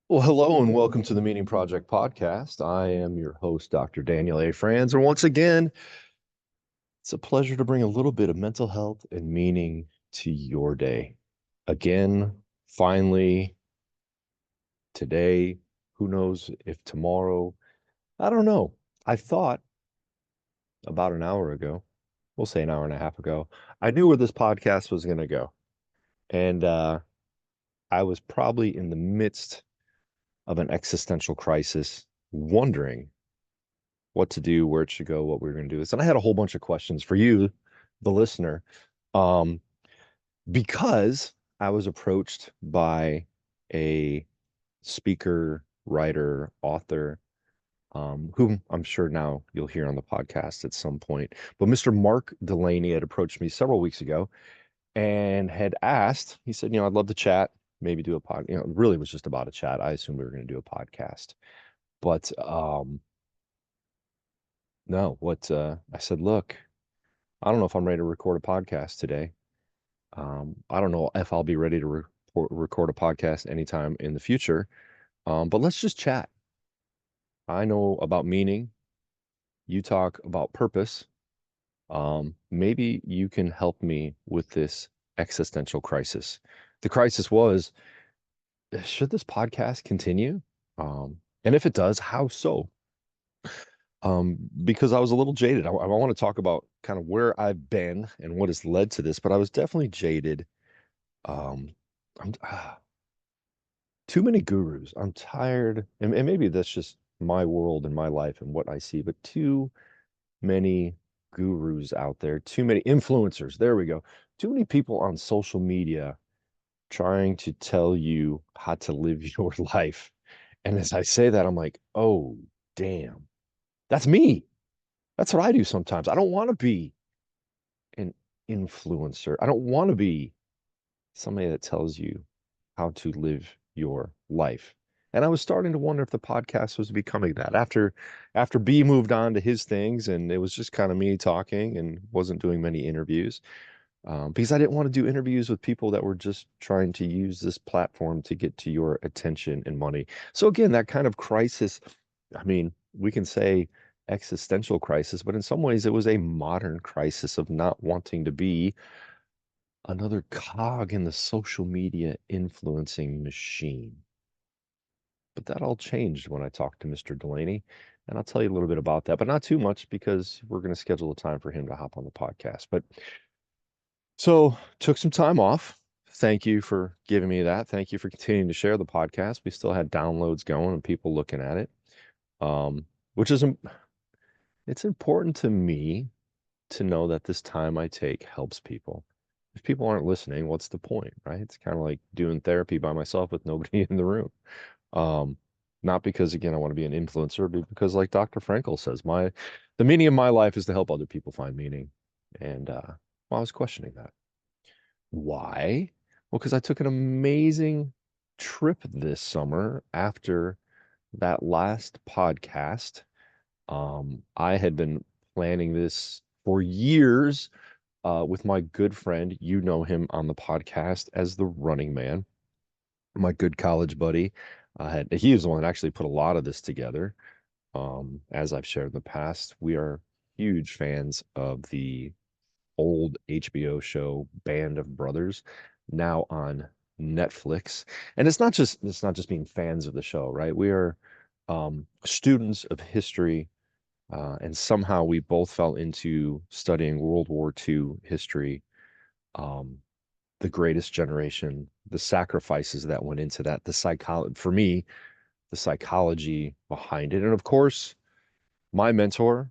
Well, hello and welcome to the Meaning Project podcast. I am your host, Dr. Daniel A. Franz, and once again, it's a pleasure to bring a little bit of mental health and meaning to your day. Again, finally, today, who knows if tomorrow, I don't know. I thought about an hour ago, we'll say an hour and a half ago, I knew where this podcast was going to go. And I was probably in the midst of an existential crisis, wondering what to do, where it should go, what we are going to do this. And I had a whole bunch of questions for you, the listener, um, because I was approached by a speaker, writer, author, whom I'm sure now you'll hear on the podcast at some point. But Mr. Mark Delaney had approached me several weeks ago and had asked, he said, I'd love to chat, maybe do a pod, it really was just about a chat. I assumed we were going to do a podcast. But no, what I said, look, I don't know if I'm ready to record a podcast today. I don't know if I'll be ready to record a podcast anytime in the future. But let's just chat. I know about meaning. You talk about purpose. Maybe you can help me with this existential crisis. The crisis was, should this podcast continue? And if it does, how so? Because I was a little jaded. I want to talk about kind of where I've been and what has led to this, but I was definitely jaded. Um, I'm too many gurus. I'm tired, and maybe that's just my world and my life and what I see, but too many gurus out there, too many influencers. There we go. Too many people on social media trying to tell you how to live your life. And as I say that, I'm like, oh, damn, that's me. That's what I do sometimes. I don't want to be an influencer. I don't want to be somebody that tells you how to live your life. And I was starting to wonder if the podcast was becoming that after B moved on to his things, and it was just kind of me talking and wasn't doing many interviews, because I didn't want to do interviews with people that were just trying to use this platform to get to your attention and money. So again, that kind of crisis, I mean, we can say existential crisis, but in some ways it was a modern crisis of not wanting to be another cog in the social media influencing machine. But that all changed when I talked to Mr. Delaney, and I'll tell you a little bit about that, but not too much because we're going to schedule a time for him to hop on the podcast. But so took some time off. Thank you for giving me that. Thank you for continuing to share the podcast. We still had downloads going and people looking at it, which is it's important to me to know that this time I take helps people. If people aren't listening, what's the point, right? It's kind of like doing therapy by myself with nobody in the room. Um, Not because again I want to be an influencer, but because like Dr. Frankel says, the meaning of my life is to help other people find meaning. And well, I was questioning that. Why? Well, because I took an amazing trip this summer after that last podcast. I had been planning this for years with my good friend. You know him on the podcast as the Running Man, my good college buddy. He was the one that actually put a lot of this together. As I've shared in the past, we are huge fans of the old HBO show Band of Brothers, now on Netflix. And it's not just being fans of the show, right? We are students of history, and somehow we both fell into studying World War II history, um, the greatest generation, the sacrifices that went into that, the psychology for me, the psychology behind it, and of course, my mentor,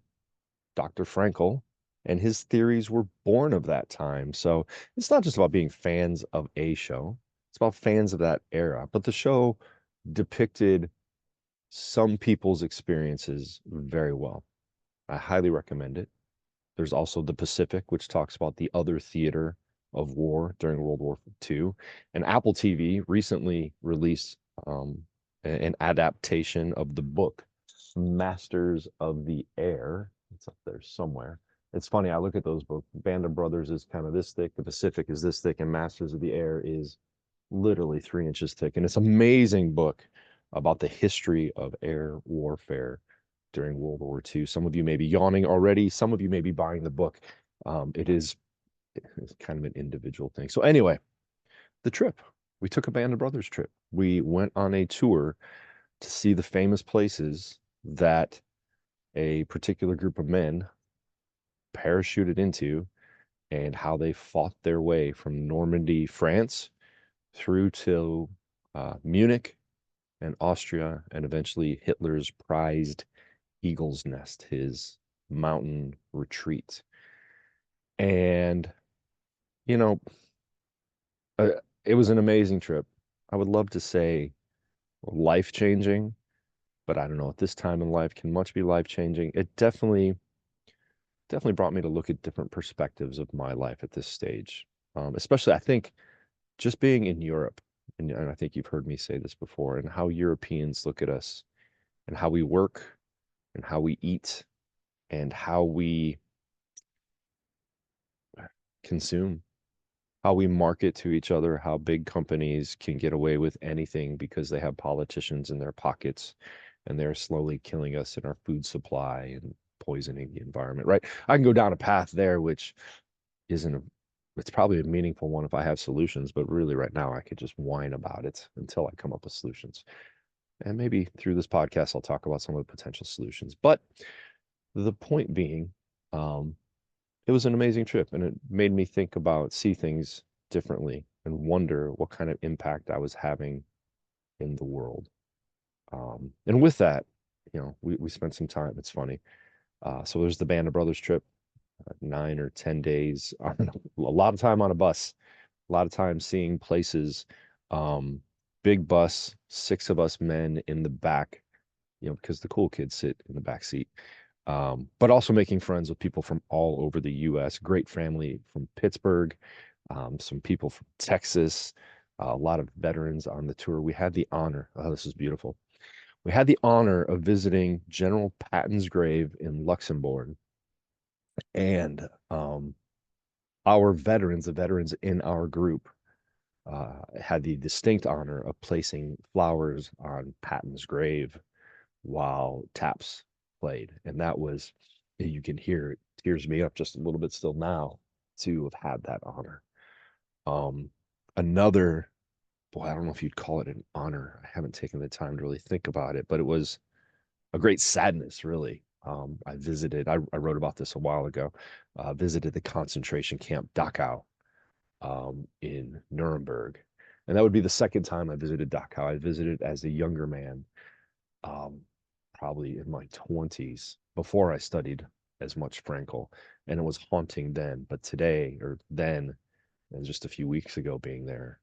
Dr. Frankel, and his theories were born of that time. So it's not just about being fans of a show, it's about fans of that era. But the show depicted some people's experiences very well. I highly recommend it. There's also The Pacific, which talks about the other theater of war during World War II. And Apple TV recently released an adaptation of the book Masters of the Air. It's up there somewhere. It's funny. I look at those books. Band of Brothers is kind of this thick. The Pacific is this thick, and Masters of the Air is literally 3 inches thick. And it's an amazing book about the history of air warfare during World War II. Some of you may be yawning already. Some of you may be buying the book. It's kind of an individual thing. So anyway, the trip. We took a Band of Brothers trip. We went on a tour to see the famous places that a particular group of men parachuted into and how they fought their way from Normandy, France, through to Munich and Austria, and eventually Hitler's prized Eagle's Nest, his mountain retreat. And, you know, uh, it was an amazing trip. I would love to say life changing, but I don't know. At this time in life, can much be life changing? It definitely brought me to look at different perspectives of my life at this stage. Especially, I think, just being in Europe, and I think you've heard me say this before, and how Europeans look at us and how we work and how we eat and how we consume, how we market to each other, how big companies can get away with anything because they have politicians in their pockets and they're slowly killing us in our food supply and poisoning the environment, right? I can go down a path there, which isn't a, it's probably a meaningful one if I have solutions, but really right now I could just whine about it until I come up with solutions. And maybe through this podcast, I'll talk about some of the potential solutions. But the point being, um, it was an amazing trip and it made me think about, see things differently and wonder what kind of impact I was having in the world. And with that, we spent some time. It's funny. So there's the Band of Brothers trip, 9 or 10 days, a lot of time on a bus, a lot of time seeing places. Um, Big bus, six of us men in the back, because the cool kids sit in the back seat. But also making friends with people from all over the US. Great family from Pittsburgh, some people from Texas, a lot of veterans on the tour. We had the honor, oh, this is beautiful. We had the honor of visiting General Patton's grave in Luxembourg. And our veterans, the veterans in our group, had the distinct honor of placing flowers on Patton's grave while taps played. And that was, you can hear it tears me up just a little bit still now to have had that honor. Um, Another, boy, I don't know if you'd call it an honor. I haven't taken the time to really think about it, but it was a great sadness, really. I wrote about this a while ago, visited the concentration camp Dachau in Nuremberg. And that would be the second time I visited Dachau. I visited as a younger man, um, probably in my 20s, before I studied as much Frankel. And it was haunting then. But today, or then, and just a few weeks ago being there,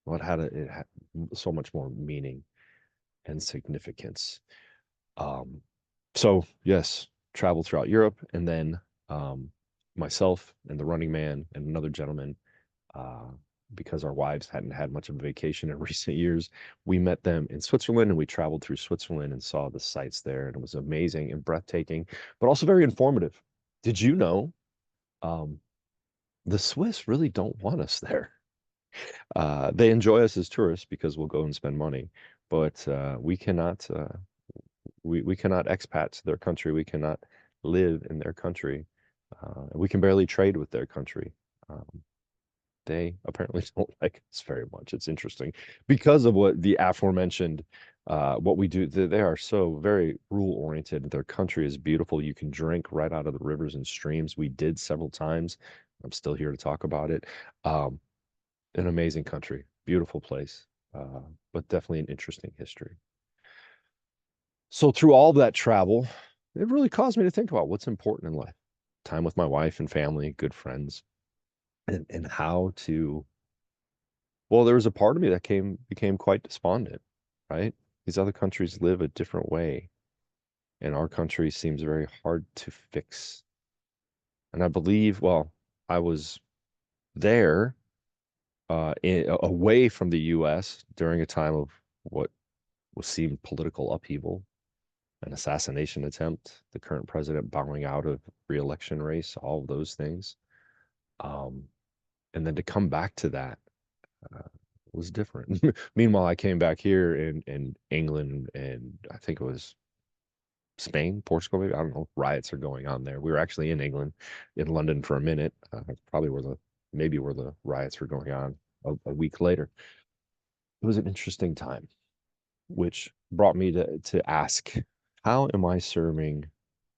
well, it had so much more meaning and significance. Um, so yes, travel throughout Europe, and then um, myself and the running man and another gentleman, uh, because our wives hadn't had much of a vacation in recent years, we met them in Switzerland and we traveled through Switzerland and saw the sights there, and it was amazing and breathtaking, but also very informative. Did you know um, the Swiss really don't want us there? They enjoy us as tourists because we'll go and spend money, but we cannot expat to their country. We cannot live in their country. We can barely trade with their country. Um, they apparently don't like us very much. It's interesting because of what the aforementioned, what we do. They are so very rule oriented. Their country is beautiful. You can drink right out of the rivers and streams. We did several times. I'm still here to talk about it. Um, an amazing country, beautiful place, but definitely an interesting history. So through all that travel, it really caused me to think about what's important in life. Time with my wife and family, good friends, and how to, well, there was a part of me that became quite despondent, right? These other countries live a different way, and our country seems very hard to fix. And I believe, well, I was there, away from the US during a time of what was seemed political upheaval. an assassination attempt, the current president bowing out of re-election race, all of those things. Um, and then to come back to that uh, was different. Meanwhile, I came back here in England, and I think it was Spain, Portugal, maybe. I don't know. Riots are going on there. We were actually in England, in London for a minute. Probably where the maybe where the riots were going on a week later. It was an interesting time, which brought me to ask, how am I serving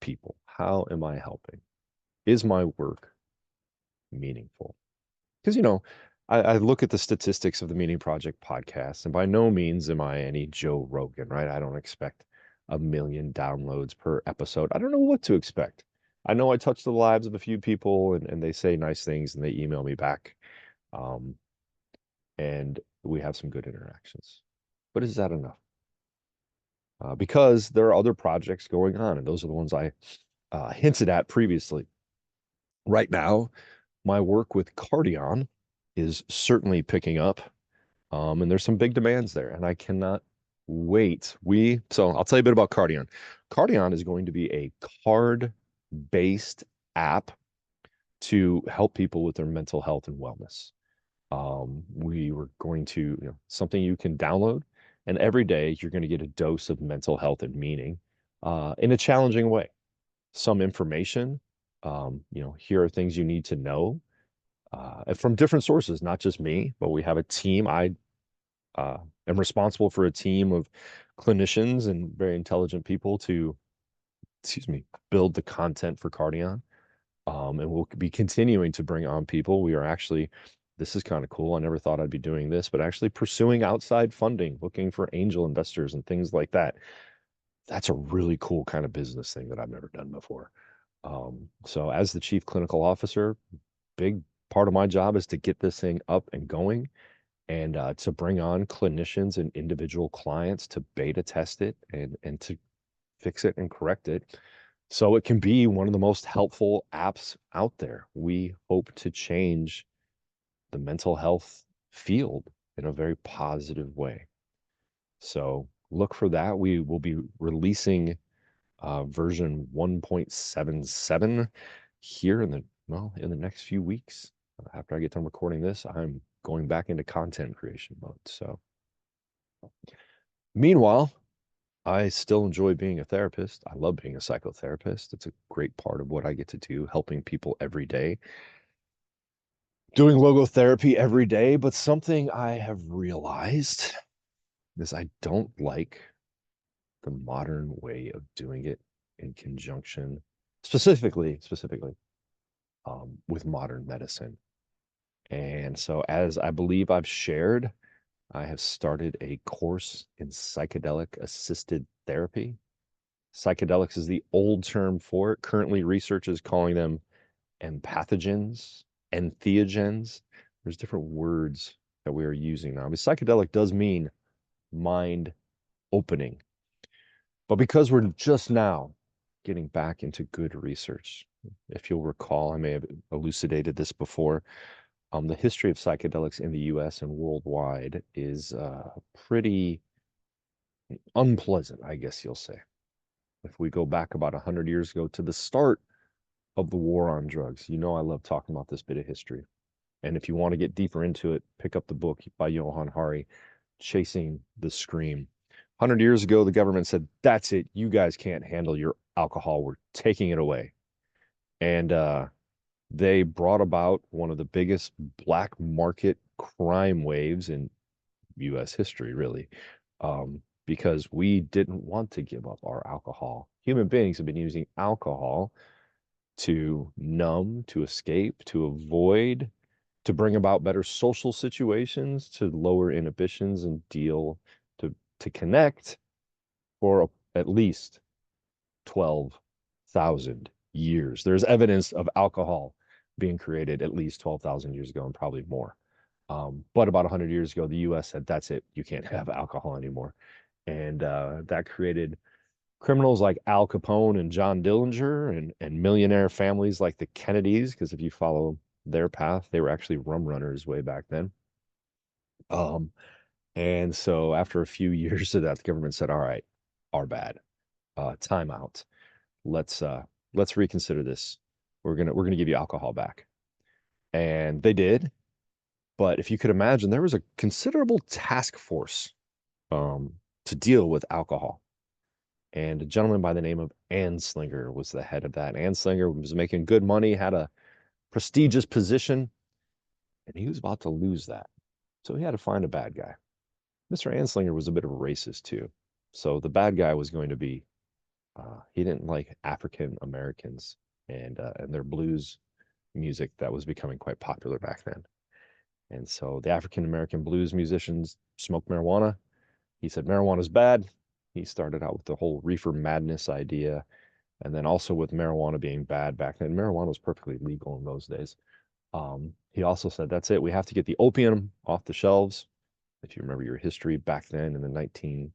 people? How am I helping? Is my work meaningful? Because, I look at the statistics of the Meaning Project podcast, and by no means am I any Joe Rogan, right? I don't expect 1 million downloads per episode. I don't know what to expect. I know I touch the lives of a few people, and they say nice things and they email me back. Um, and we have some good interactions. But is that enough? Because there are other projects going on, and those are the ones I hinted at previously. Right now, my work with Cardion is certainly picking up, and there's some big demands there, and I cannot wait. So I'll tell you a bit about Cardion. Cardion is going to be a card-based app to help people with their mental health and wellness. We were going to, something you can download, and every day you're going to get a dose of mental health and meaning in a challenging way. Some information, here are things you need to know from different sources, not just me, but we have a team. I am responsible for a team of clinicians and very intelligent people to, excuse me, build the content for Cardion. And we'll be continuing to bring on people. We are actually, this is kind of cool. I never thought I'd be doing this, but actually pursuing outside funding, looking for angel investors and things like that. That's a really cool kind of business thing that I've never done before. So as the chief clinical officer, big part of my job is to get this thing up and going and to bring on clinicians and individual clients to beta test it and to fix it and correct it so it can be one of the most helpful apps out there. We hope to change the mental health field in a very positive way. So look for that. We will be releasing version 1.77 here in the next few weeks. After I get done recording this, I'm going back into content creation mode. So meanwhile, I still enjoy being a therapist. I love being a psychotherapist. It's a great part of what I get to do, helping people every day, doing logotherapy every day. But something I have realized is I don't like the modern way of doing it in conjunction, specifically with modern medicine. And so, as I believe I've shared, I have started a course in psychedelic-assisted therapy. Psychedelics is the old term for it. Currently, research is calling them empathogens, entheogens. There's different words that we are using now. But psychedelic does mean mind opening. But because we're just now getting back into good research, if you'll recall, I may have elucidated this before. The history of psychedelics in the US and worldwide is pretty unpleasant, I guess you'll say. If we go back about 100 years ago to the start of the war on drugs, I love talking about this bit of history. And if you want to get deeper into it, pick up the book by Johann Hari, Chasing the Scream. 100 years ago, the government said, that's it. You guys can't handle your alcohol. We're taking it away. And they brought about one of the biggest black market crime waves in US history, really, because we didn't want to give up our alcohol. Human beings have been using alcohol to numb, to escape, to avoid, to bring about better social situations, to lower inhibitions and deal to connect for at least 12,000 years. There's evidence of alcohol being created at least 12,000 years ago and probably more. But about 100 years ago, the US said, that's it. You can't have alcohol anymore. And that created criminals like Al Capone and John Dillinger and millionaire families like the Kennedys, because if you follow their path, they were actually rum runners way back then. And so after a few years of that, the government said, all right, our bad. time out. Let's reconsider this. We're gonna give you alcohol back. And they did. But if you could imagine, there was a considerable task force um, to deal with alcohol. And a gentleman by the name of Anslinger was the head of that. Anslinger was making good money, had a prestigious position, and he was about to lose that. So he had to find a bad guy. Mr. Anslinger was a bit of a racist too. So the bad guy was going to be, he didn't like African Americans and their blues music that was becoming quite popular back then. And so the African American blues musicians smoked marijuana. He said marijuana's bad. He started out with the whole reefer madness idea. And then also with marijuana being bad back then, marijuana was perfectly legal in those days. He also said, that's it. We have to get the opium off the shelves. If you remember your history back then in the 1920s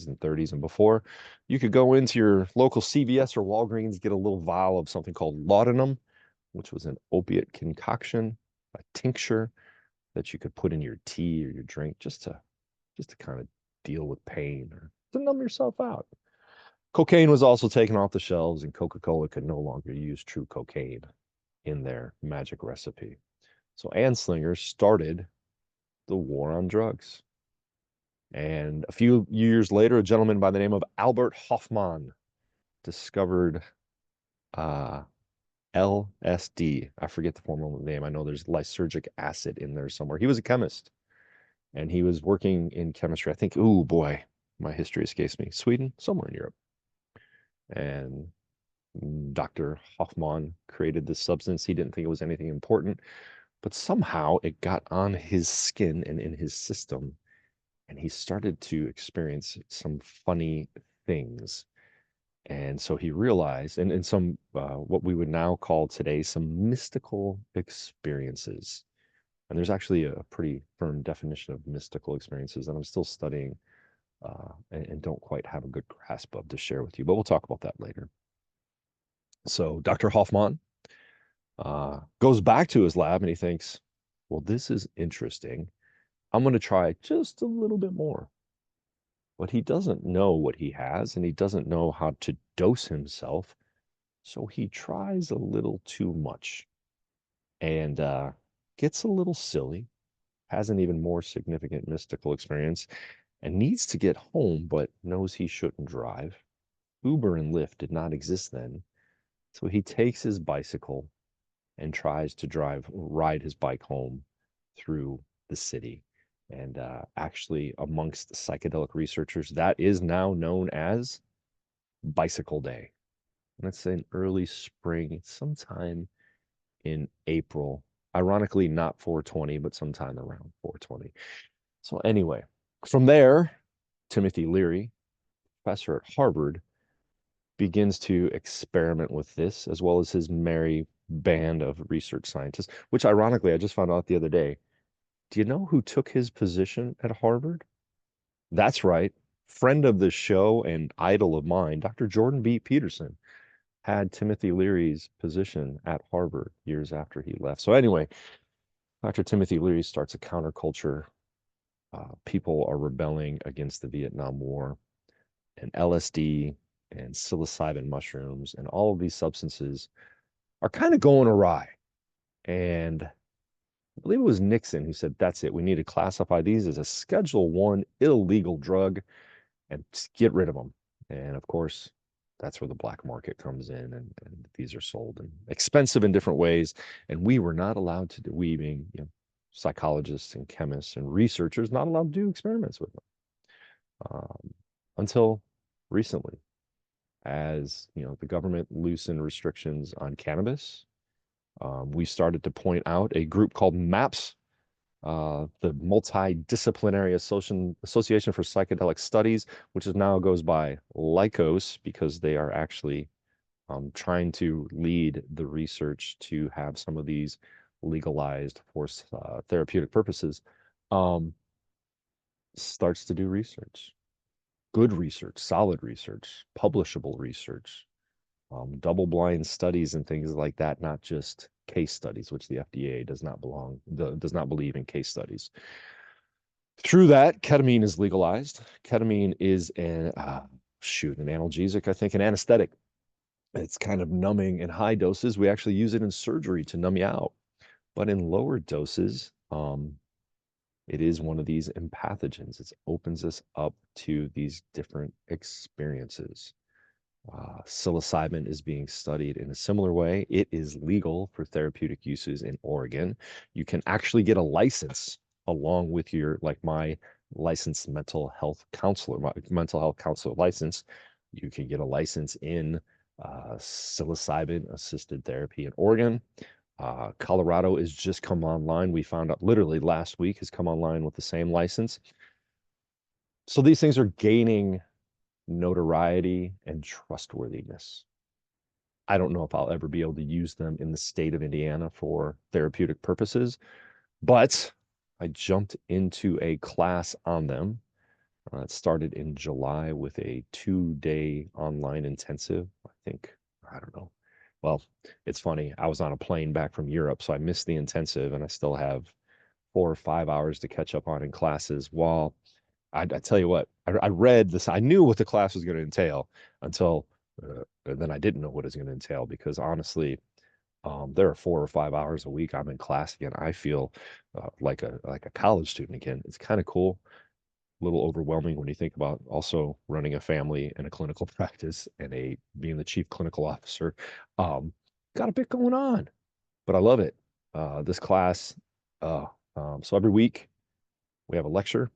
and 30s and before, you could go into your local CVS or Walgreens, get a little vial of something called laudanum, which was an opiate concoction, a tincture that you could put in your tea or your drink just to kind of deal with pain or to numb yourself out. Cocaine was also taken off the shelves, and Coca-Cola could no longer use true cocaine in their magic recipe. So Anslinger started the war on drugs. And a few years later, a gentleman by the name of Albert Hofmann discovered uh, LSD. I forget the formal name. I know there's lysergic acid in there somewhere. He was a chemist and he was working in chemistry. I think, oh boy, my history escapes me. Sweden, somewhere in Europe. And Dr. Hoffman created this substance. He didn't think it was anything important, but somehow it got on his skin and in his system, and he started to experience some funny things. And so he realized, and some what we would now call today some mystical experiences. And there's actually a pretty firm definition of mystical experiences that I'm still studying and don't quite have a good grasp of to share with you, but we'll talk about that later. So Dr. Hoffman goes back to his lab and he thinks, well, this is interesting. I'm going to try just a little bit more. But he doesn't know what he has and he doesn't know how to dose himself. So he tries a little too much and gets a little silly, has an even more significant mystical experience, and needs to get home, but knows he shouldn't drive. Uber and Lyft did not exist then. So he takes his bicycle and tries to ride his bike home through the city. And actually, amongst psychedelic researchers, that is now known as Bicycle Day. And it's in early spring, sometime in April. Ironically, not 420, but sometime around 420. So, anyway, from there, Timothy Leary, professor at Harvard, begins to experiment with this, as well as his merry band of research scientists, which ironically, I just found out the other day. Do you know who took his position at Harvard? That's right. Friend of the show and idol of mine, Dr. Jordan B. Peterson, had Timothy Leary's position at Harvard years after he left. So, anyway, Dr. Timothy Leary starts a counterculture. People are rebelling against the Vietnam War, and LSD and psilocybin mushrooms and all of these substances are kind of going awry. And I believe it was Nixon who said, that's it. We need to classify these as a Schedule 1 illegal drug and get rid of them. And of course, that's where the black market comes in, and these are sold and expensive in different ways. And we were not allowed to do, we being, psychologists and chemists and researchers, not allowed to do experiments with them until recently, as the government loosened restrictions on cannabis. We started to point out a group called MAPS, the Multidisciplinary Association for Psychedelic Studies, which is now goes by Lycos because they are actually trying to lead the research to have some of these legalized for therapeutic purposes, starts to do research, good research, solid research, publishable research, double-blind studies and things like that, not just case studies, which the FDA does not believe in case studies. Through that, ketamine is legalized. Ketamine is shoot, an analgesic, I think, an anesthetic. It's kind of numbing in high doses. We actually use it in surgery to numb you out. But in lower doses, it is one of these empathogens. It opens us up to these different experiences. Psilocybin is being studied in a similar way. It is legal for therapeutic uses in Oregon. You can actually get a license along with your, like my licensed mental health counselor, my mental health counselor license. You can get a license in psilocybin assisted therapy in Oregon. Colorado has just come online. We found out literally last week has come online with the same license. So these things are gaining notoriety and trustworthiness. I don't know if I'll ever be able to use them in the state of Indiana for therapeutic purposes, but I jumped into a class on them. It started in July with a 2-day online intensive. I think, I don't know. Well, it's funny. I was on a plane back from Europe, so I missed the intensive, and I still have 4 or 5 hours to catch up on in classes. While I tell you what, I read this, I knew what the class was going to entail until then I didn't know what it was going to entail because honestly, there are 4 or 5 hours a week I'm in class again. I feel like a college student again. It's kind of cool, a little overwhelming when you think about also running a family and a clinical practice and a being the chief clinical officer. Um, got a bit going on, but I love it. This class, uh, so every week we have a lecture.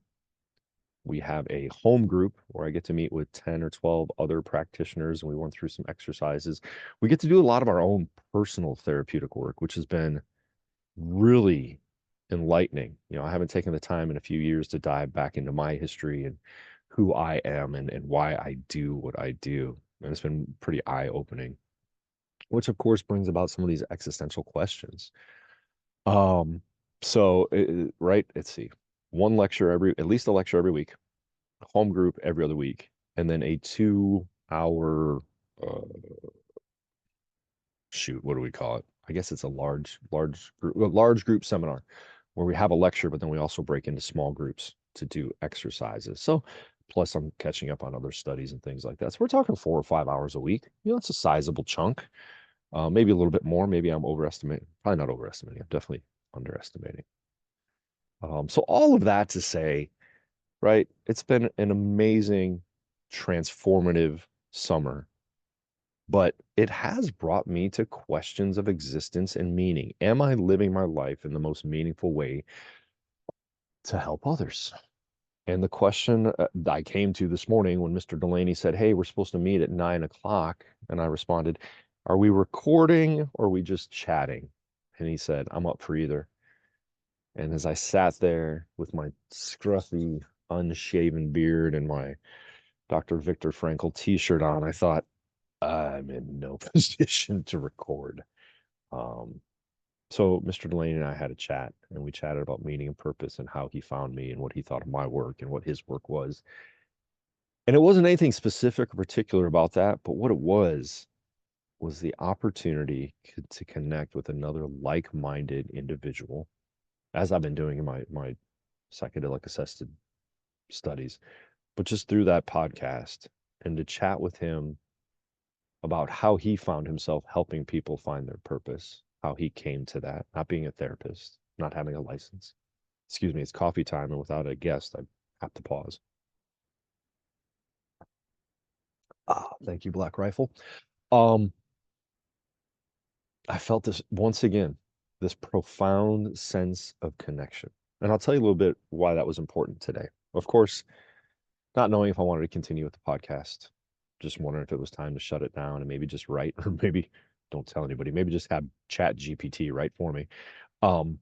We have a home group where I get to meet with 10 or 12 other practitioners and we went through some exercises. We get to do a lot of our own personal therapeutic work, which has been really enlightening. I haven't taken the time in a few years to dive back into my history and who I am and why I do what I do. And it's been pretty eye-opening, which of course brings about some of these existential questions. Um, right, let's see. One lecture at least a lecture every week, home group every other week, and then a 2 hour uh, shoot, what do we call it? I guess it's a large group seminar where we have a lecture, but then we also break into small groups to do exercises. So plus I'm catching up on other studies and things like that. So we're talking 4 or 5 hours a week. It's a sizable chunk. Maybe a little bit more. Maybe I'm overestimating. Probably not overestimating. I'm definitely underestimating. So all of that to say, right? It's been an amazing, transformative summer, but it has brought me to questions of existence and meaning. Am I living my life in the most meaningful way to help others? And the question I came to this morning when Mr. Delaney said, "Hey, we're supposed to meet at 9 o'clock," and I responded, "Are we recording or are we just chatting?" And he said, "I'm up for either." And as I sat there with my scruffy, unshaven beard and my Dr. Viktor Frankl t-shirt on, I thought, I'm in no position to record. Um, so Mr. Delaney and I had a chat, and we chatted about meaning and purpose and how he found me and what he thought of my work and what his work was. And it wasn't anything specific or particular about that, but what it was the opportunity to connect with another like-minded individual, as I've been doing in my psychedelic-assisted studies, but just through that podcast and to chat with him about how he found himself helping people find their purpose, how he came to that, not being a therapist, not having a license. Excuse me, it's coffee time, and without a guest, I have to pause. Thank you, Black Rifle. Um, I felt this once again, this profound sense of connection. And I'll tell you a little bit why that was important today. Of course, not knowing if I wanted to continue with the podcast, just wondering if it was time to shut it down and maybe just write, or maybe don't tell anybody, maybe just have Chat GPT write for me. Um,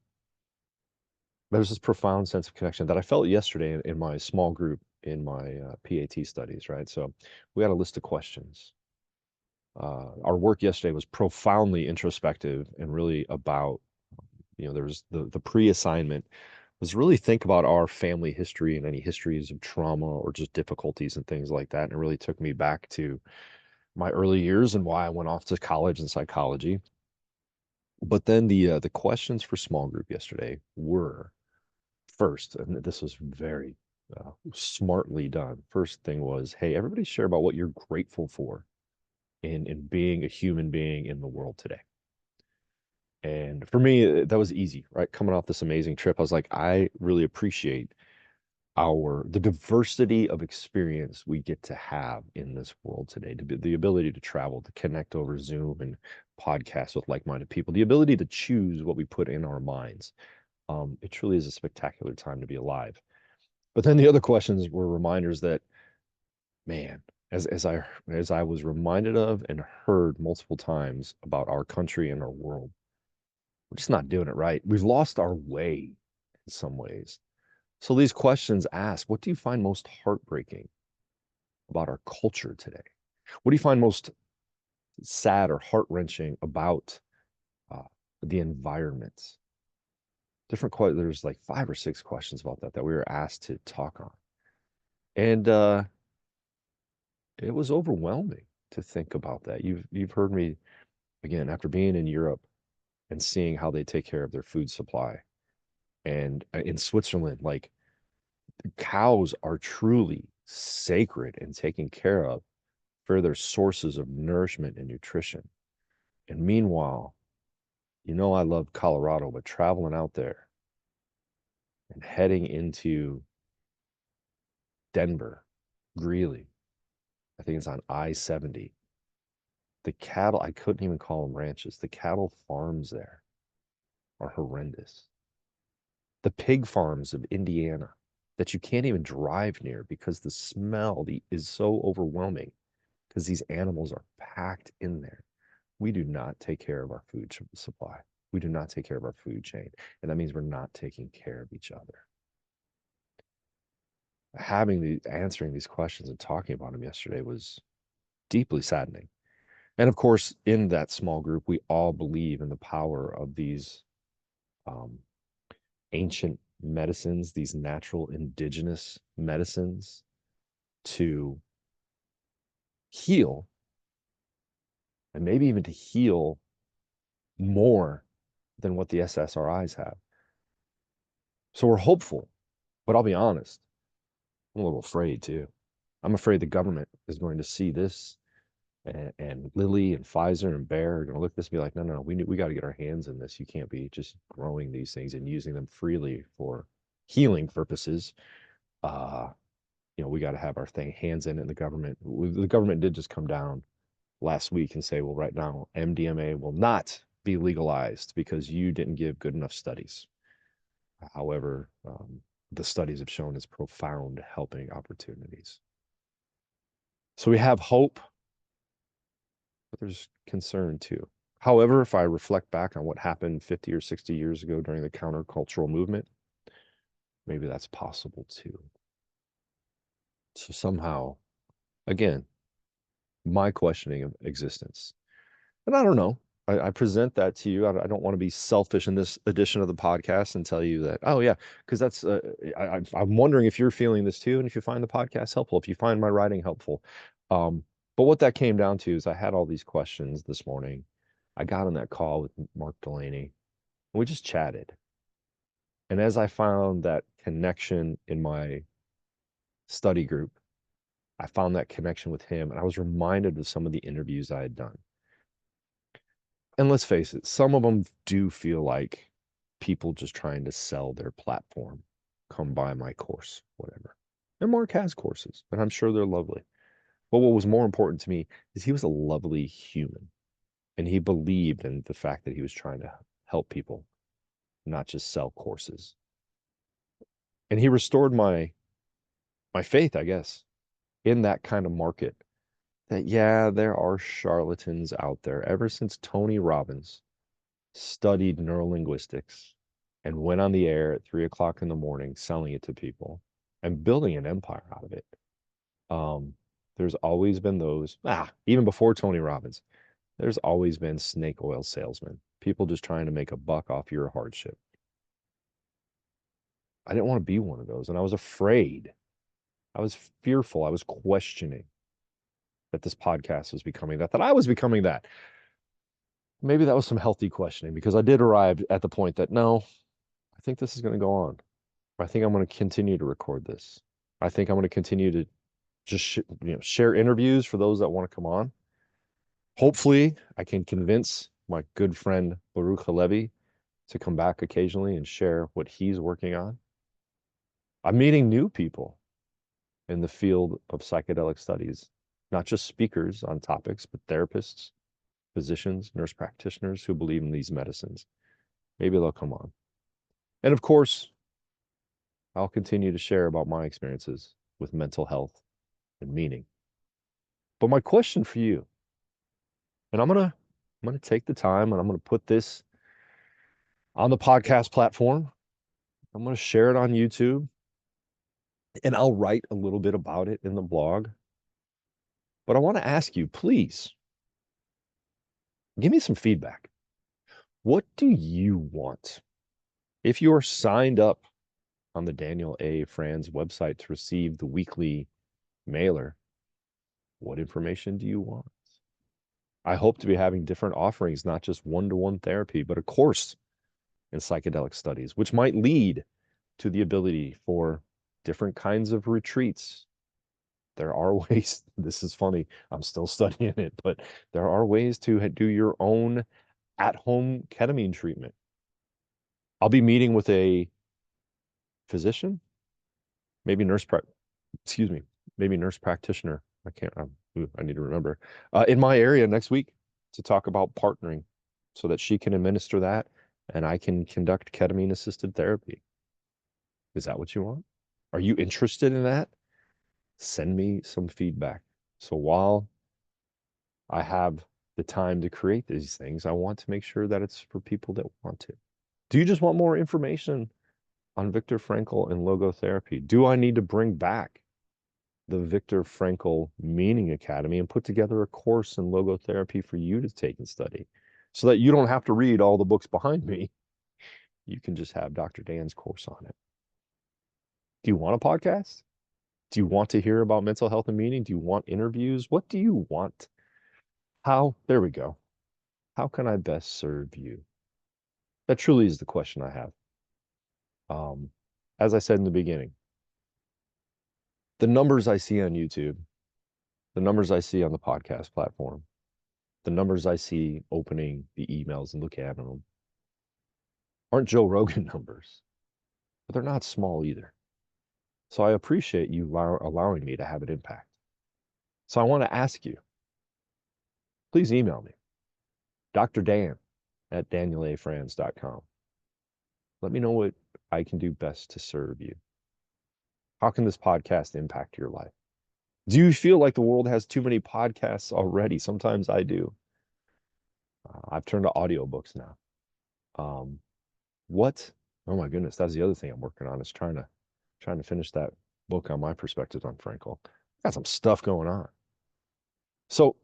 there's this profound sense of connection that I felt yesterday in my small group in my PAT studies, right? So we had a list of questions. Our work yesterday was profoundly introspective and really about, there's the pre-assignment was really think about our family history and any histories of trauma or just difficulties and things like that. And it really took me back to my early years and why I went off to college in psychology. But then the questions for small group yesterday were first, and this was very smartly done. First thing was, hey, everybody share about what you're grateful for in being a human being in the world today. And for me, that was easy, right? Coming off this amazing trip, I was like, I really appreciate the diversity of experience we get to have in this world today, the ability to travel, to connect over Zoom and podcast with like-minded people, the ability to choose what we put in our minds. It truly is a spectacular time to be alive. But then the other questions were reminders that, man, as I was reminded of and heard multiple times about our country and our world, we're just not doing it right. We've lost our way in some ways. So these questions ask, what do you find most heartbreaking about our culture today? What do you find most sad or heart-wrenching about uh, the environment? There's like 5 or 6 questions about that we were asked to talk on. And it was overwhelming to think about that. You've heard me again after being in Europe and seeing how they take care of their food supply. And in Switzerland, like cows are truly sacred and taken care of for their sources of nourishment and nutrition. And meanwhile, I love Colorado, but traveling out there and heading into Denver, Greeley, I think it's on I-70. The cattle, I couldn't even call them ranches. The cattle farms there are horrendous. The pig farms of Indiana that you can't even drive near because the smell is so overwhelming because these animals are packed in there. We do not take care of our food supply. We do not take care of our food chain. And that means we're not taking care of each other. Answering these questions and talking about them yesterday was deeply saddening. And of course, in that small group, we all believe in the power of these um, ancient medicines, these natural indigenous medicines to heal and maybe even to heal more than what the SSRIs have. So we're hopeful, but I'll be honest, I'm a little afraid too. I'm afraid the government is going to see this and Lilly and Pfizer and Bayer are going to look at this and be like, no, no, we got to get our hands in this. You can't be just growing these things and using them freely for healing purposes. Uh, we got to have our hands in it. And the government did just come down last week and say, well, right now, MDMA will not be legalized because you didn't give good enough studies. However, the studies have shown its profound helping opportunities. So we have hope, but there's concern too. However, if I reflect back on what happened 50 or 60 years ago during the countercultural movement, maybe that's possible too. So somehow, again, my questioning of existence. And I don't know. I present that to you. I don't want to be selfish in this edition of the podcast and tell you that, oh, yeah, because that's, I'm wondering if you're feeling this too. And if you find the podcast helpful, if you find my writing helpful. But what that came down to is I had all these questions this morning. I got on that call with Mark Delaney and we just chatted. And as I found that connection in my study group, I found that connection with him and I was reminded of some of the interviews I had done. And let's face it, some of them do feel like people just trying to sell their platform. Come buy my course, whatever. And Mark has courses, and I'm sure they're lovely. But what was more important to me is he was a lovely human. And he believed in the fact that he was trying to help people, not just sell courses. And he restored my faith, I guess, in that kind of market. That yeah, there are charlatans out there. Ever since Tony Robbins studied neurolinguistics and went on the air at 3 o'clock in the morning selling it to people and building an empire out of it. Um, there's always been those, even before Tony Robbins, there's always been snake oil salesmen, people just trying to make a buck off your hardship. I didn't want to be one of those. And I was afraid. I was fearful. I was questioning that this podcast was becoming that I was becoming that. Maybe that was some healthy questioning because I did arrive at the point that no, I think this is going to go on. I think I'm going to continue to record this. I think I'm going to continue to just share interviews for those that want to come on. Hopefully, I can convince my good friend Baruch Halevi to come back occasionally and share what he's working on. I'm meeting new people in the field of psychedelic studies, not just speakers on topics, but therapists, physicians, nurse practitioners who believe in these medicines. Maybe they'll come on. And of course, I'll continue to share about my experiences with mental health and meaning. But my question for you, and I'm gonna take the time and I'm gonna put this on the podcast platform. I'm gonna share it on YouTube and I'll write a little bit about it in the blog. But I want to ask you, please give me some feedback. What do you want? If you're signed up on the Daniel A. Franz website to receive the weekly mailer, what information do you want? I hope to be having different offerings, not just one-to-one therapy, but a course in psychedelic studies, which might lead to the ability for different kinds of retreats. There are ways, this is funny, I'm still studying it, but there are ways to do your own at-home ketamine treatment. I'll be meeting with a physician, maybe excuse me, maybe nurse practitioner. I can't, I need to remember, in my area next week to talk about partnering so that she can administer that and I can conduct ketamine assisted therapy. Is that what you want? Are you interested in that? Send me some feedback. So while I have the time to create these things, I want to make sure that it's for people that want to. Do you just want more information on Viktor Frankl and logotherapy? Do I need to bring back the Viktor Frankl Meaning Academy and put together a course in logotherapy for you to take and study so that you don't have to read all the books behind me? You can just have Dr. Dan's course on it. Do you want a podcast? Do you want to hear about mental health and meaning? Do you want interviews? What do you want? There we go. How can I best serve you? That truly is the question I have. Um, as I said in the beginning, the numbers I see on YouTube, the numbers I see on the podcast platform, the numbers I see opening the emails and looking at them aren't Joe Rogan numbers, but they're not small either. So I appreciate you allowing me to have an impact. So I want to ask you, please email me, Dr. Dan at danielafranz.com. Let me know what I can do best to serve you. How can this podcast impact your life? Do you feel like the world has too many podcasts already? Sometimes I do. I've turned to audiobooks now. Um, what? Oh my goodness, that's the other thing I'm working on is trying to finish that book on my perspectives on Frankl. Got some stuff going on. So,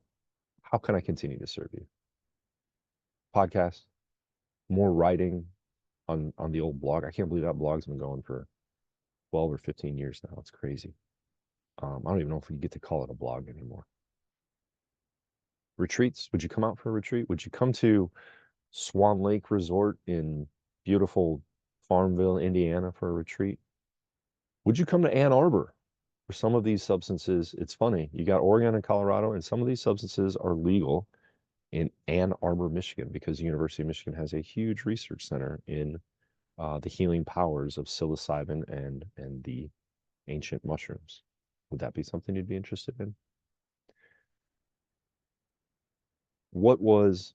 how can I continue to serve you? Podcast, more writing on the old blog. I can't believe that blog's been going for 12 or 15 years now. It's crazy. I don't even know if we get to call it a blog anymore. Retreats. Would you come out for a retreat? Would you come to Swan Lake Resort in beautiful Farmville, Indiana for a retreat? Would you come to Ann Arbor? For some of these substances, it's funny. You got Oregon and Colorado, and some of these substances are legal in Ann Arbor, Michigan, because the University of Michigan has a huge research center in the healing powers of psilocybin and the ancient mushrooms. Would that be something you'd be interested in? What was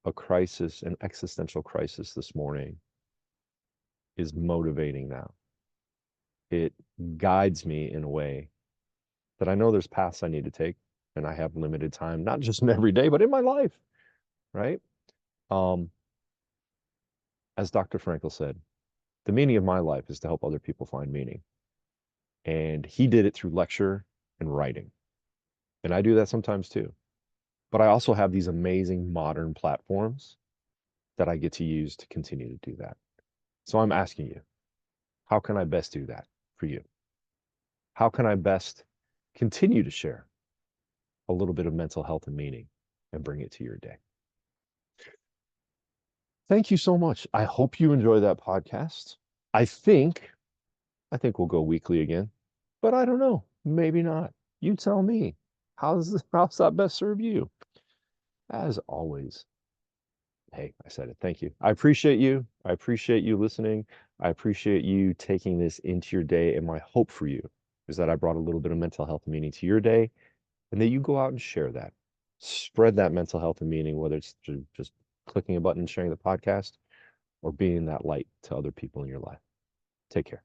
a crisis, an existential crisis this morning, is motivating now. It guides me in a way that I know there's paths I need to take, and I have limited time, not just in every day, but in my life, right? Um, as Dr. Frankl said, the meaning of my life is to help other people find meaning. And he did it through lecture and writing. And I do that sometimes too. But I also have these amazing modern platforms that I get to use to continue to do that. So I'm asking you, how can I best do that for you? How can I best continue to share a little bit of mental health and meaning and bring it to your day? Thank you so much. I hope you enjoy that podcast. I think we'll go weekly again. but I don't know. Maybe not. You tell me. How's that best serve you? As always, hey, I said it. Thank you. I appreciate you. I appreciate you listening. I appreciate you taking this into your day. And my hope for you is that I brought a little bit of mental health and meaning to your day and that you go out and share that. Spread that mental health and meaning, whether it's through just clicking a button and sharing the podcast or being that light to other people in your life. Take care.